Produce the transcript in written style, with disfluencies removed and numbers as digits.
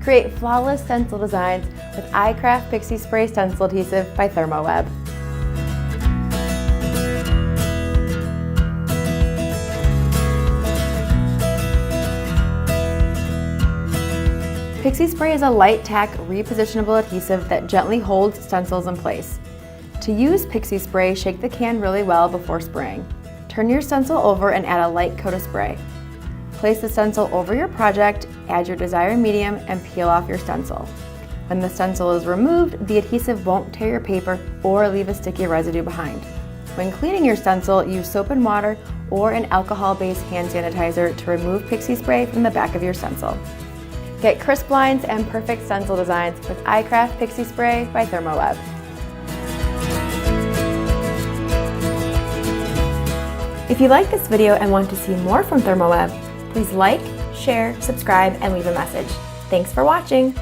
Create flawless stencil designs with iCraft Pixie Spray Stencil Adhesive by ThermOWeb. Pixie Spray is a light tack repositionable adhesive that gently holds stencils in place. To use Pixie Spray, shake the can really well before spraying. Turn your stencil over and add a light coat of spray. Place the stencil over your project, add your desired medium, and peel off your stencil. When the stencil is removed, the adhesive won't tear your paper or leave a sticky residue behind. When cleaning your stencil, use soap and water or an alcohol-based hand sanitizer to remove Pixie Spray from the back of your stencil. Get crisp lines and perfect stencil designs with iCraft Pixie Spray by ThermOWeb. If you like this video and want to see more from ThermOWeb, please like, share, subscribe, and leave a message. Thanks for watching!